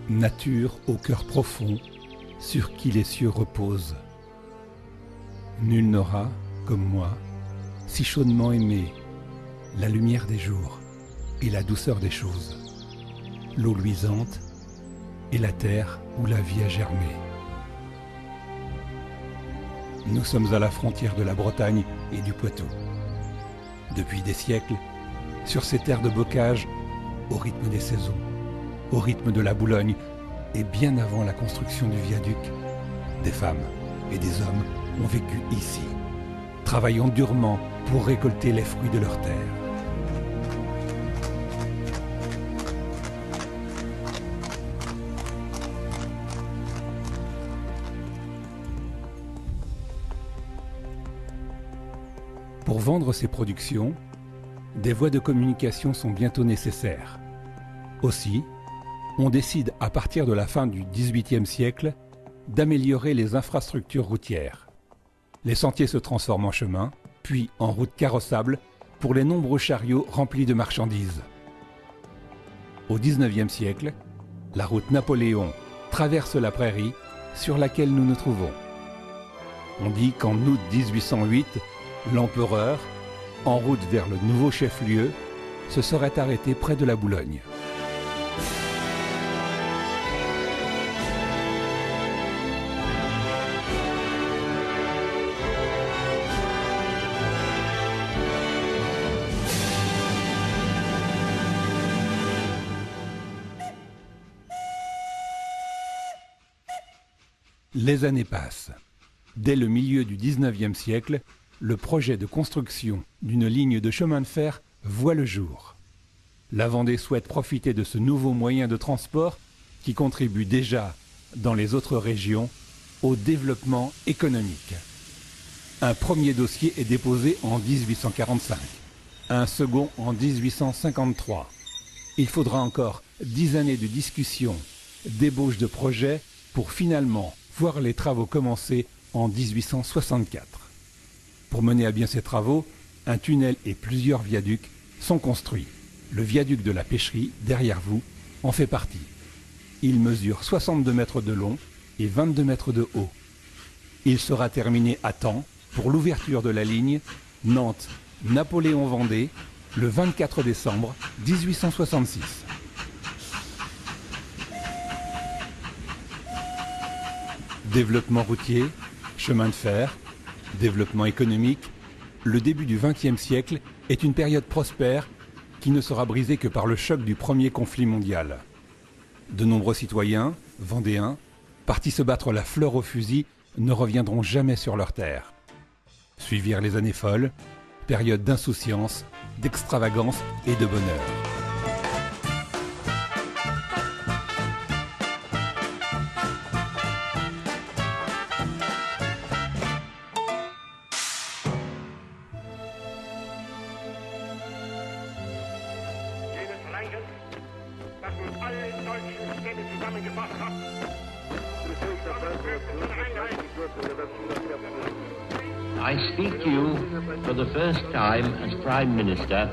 Nature au cœur profond, sur qui les cieux reposent. Nul n'aura, comme moi, si chaudement aimé la lumière des jours et la douceur des choses, l'eau luisante et la terre où la vie a germé. Nous sommes à la frontière de la Bretagne et du Poitou. Depuis des siècles, sur ces terres de bocage, au rythme des saisons, au rythme de la Boulogne, et bien avant la construction du viaduc, des femmes et des hommes ont vécu ici, travaillant durement pour récolter les fruits de leur terre. Pour vendre ces productions, des voies de communication sont bientôt nécessaires. Aussi, on décide à partir de la fin du XVIIIe siècle d'améliorer les infrastructures routières. Les sentiers se transforment en chemins, puis en routes carrossables pour les nombreux chariots remplis de marchandises. Au XIXe siècle, la route Napoléon traverse la prairie sur laquelle nous nous trouvons. On dit qu'en août 1808, l'empereur, en route vers le nouveau chef-lieu, se serait arrêté près de la Boulogne. Les années passent. Dès le milieu du XIXe siècle, le projet de construction d'une ligne de chemin de fer voit le jour. La Vendée souhaite profiter de ce nouveau moyen de transport qui contribue déjà, dans les autres régions, au développement économique. Un premier dossier est déposé en 1845, un second en 1853. Il faudra encore 10 années de discussion, d'ébauche de projets pour finalement voir les travaux commencer en 1864. Pour mener à bien ces travaux, un tunnel et plusieurs viaducs sont construits. Le viaduc de la Pêcherie, derrière vous, en fait partie. Il mesure 62 mètres de long et 22 mètres de haut. Il sera terminé à temps pour l'ouverture de la ligne Nantes-Napoléon-Vendée le 24 décembre 1866. Développement routier, chemin de fer, développement économique, le début du XXe siècle est une période prospère qui ne sera brisée que par le choc du premier conflit mondial. De nombreux citoyens, vendéens, partis se battre la fleur au fusil, ne reviendront jamais sur leur terre. Suivirent les années folles, période d'insouciance, d'extravagance et de bonheur. I speak to you for the first time as Prime Minister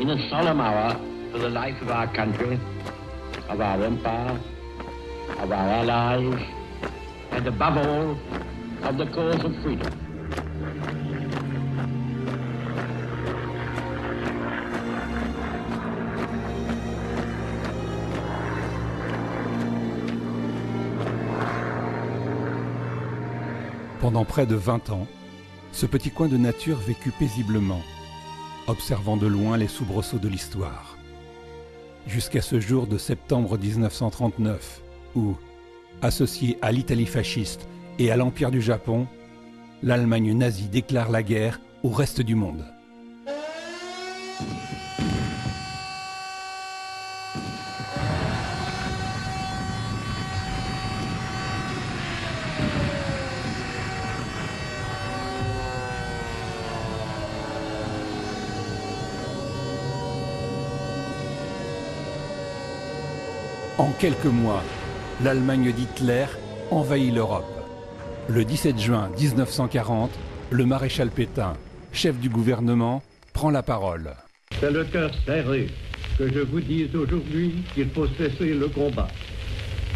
in a solemn hour for the life of our country, of our empire, of our allies, and above all, of the cause of freedom. Pendant près de 20 ans, ce petit coin de nature vécut paisiblement, observant de loin les soubresauts de l'histoire. Jusqu'à ce jour de septembre 1939, où, associée à l'Italie fasciste et à l'Empire du Japon, l'Allemagne nazie déclare la guerre au reste du monde. En quelques mois, l'Allemagne d'Hitler envahit l'Europe. Le 17 juin 1940, le maréchal Pétain, chef du gouvernement, prend la parole. C'est le cœur serré que je vous dise aujourd'hui qu'il faut cesser le combat.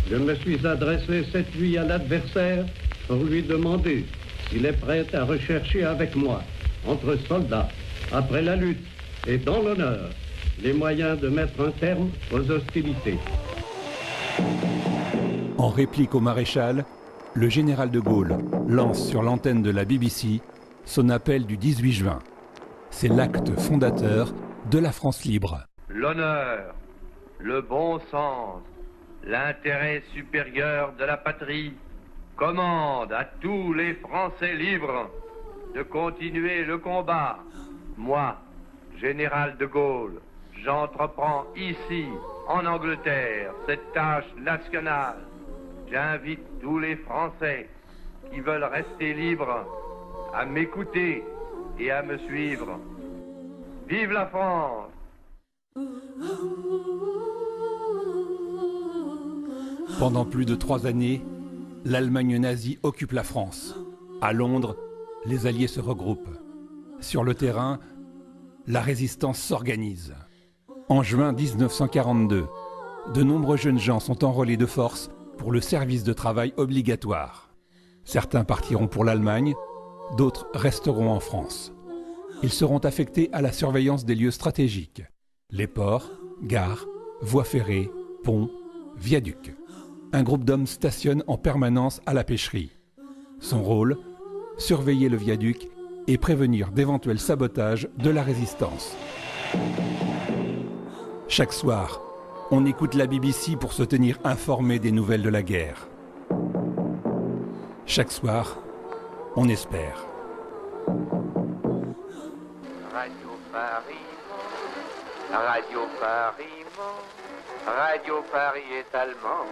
Je me suis adressé cette nuit à l'adversaire pour lui demander s'il est prêt à rechercher avec moi, entre soldats, après la lutte et dans l'honneur, les moyens de mettre un terme aux hostilités. En réplique au maréchal, le général de Gaulle lance sur l'antenne de la BBC son appel du 18 juin. C'est l'acte fondateur de la France libre. L'honneur, le bon sens, l'intérêt supérieur de la patrie commande à tous les Français libres de continuer le combat. Moi, général de Gaulle, j'entreprends ici, en Angleterre, cette tâche nationale. J'invite tous les Français qui veulent rester libres à m'écouter et à me suivre. Vive la France! Pendant plus de 3 années, l'Allemagne nazie occupe la France. À Londres, les Alliés se regroupent. Sur le terrain, la résistance s'organise. En juin 1942, de nombreux jeunes gens sont enrôlés de force pour le service de travail obligatoire. Certains partiront pour l'Allemagne, d'autres resteront en France. Ils seront affectés à la surveillance des lieux stratégiques. Les ports, gares, voies ferrées, ponts, viaducs. Un groupe d'hommes stationne en permanence à la pêcherie. Son rôle, surveiller le viaduc et prévenir d'éventuels sabotages de la résistance. Chaque soir, on écoute la BBC pour se tenir informé des nouvelles de la guerre. Chaque soir, on espère. Radio Paris, Radio Paris, Radio Paris est allemand.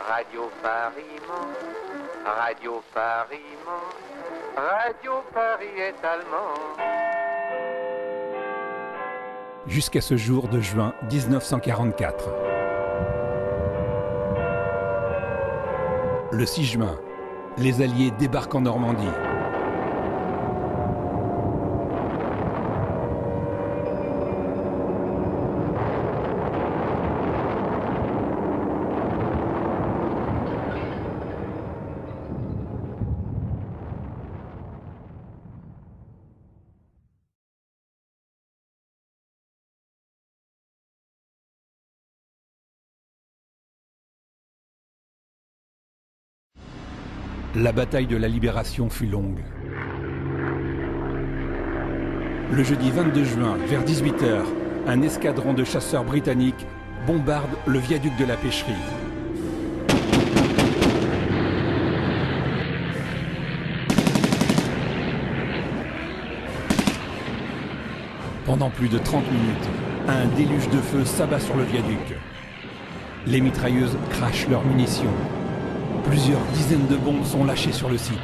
Radio Paris, Radio Paris, Radio Paris est allemand. Jusqu'à ce jour de juin 1944. Le 6 juin, les Alliés débarquent en Normandie. La bataille de la Libération fut longue. Le jeudi 22 juin, vers 18h, un escadron de chasseurs britanniques bombarde le viaduc de la pêcherie. Pendant plus de 30 minutes, un déluge de feu s'abat sur le viaduc. Les mitrailleuses crachent leurs munitions. Plusieurs dizaines de bombes sont lâchées sur le site.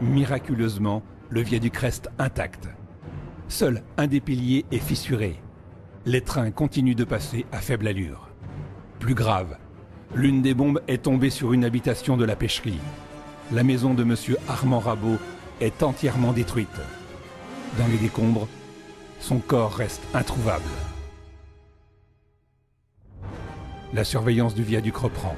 Miraculeusement, le viaduc reste intact. Seul un des piliers est fissuré. Les trains continuent de passer à faible allure. Plus grave, l'une des bombes est tombée sur une habitation de la pêcherie. La maison de monsieur Armand Rabot est entièrement détruite. Dans les décombres, son corps reste introuvable. La surveillance du viaduc reprend.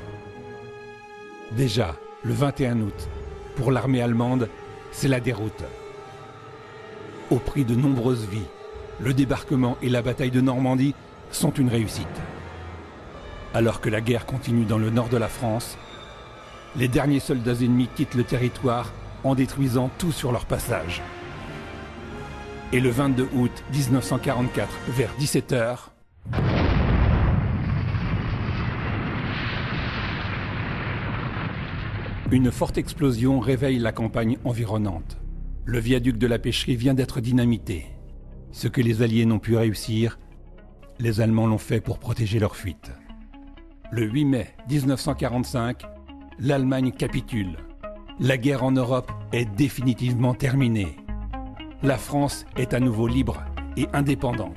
Déjà, le 21 août, pour l'armée allemande, c'est la déroute. Au prix de nombreuses vies, le débarquement et la bataille de Normandie sont une réussite. Alors que la guerre continue dans le nord de la France, les derniers soldats ennemis quittent le territoire en détruisant tout sur leur passage. Et le 22 août 1944, vers 17h, une forte explosion réveille la campagne environnante. Le viaduc de la pêcherie vient d'être dynamité. Ce que les Alliés n'ont pu réussir, les Allemands l'ont fait pour protéger leur fuite. Le 8 mai 1945, l'Allemagne capitule. La guerre en Europe est définitivement terminée. La France est à nouveau libre et indépendante.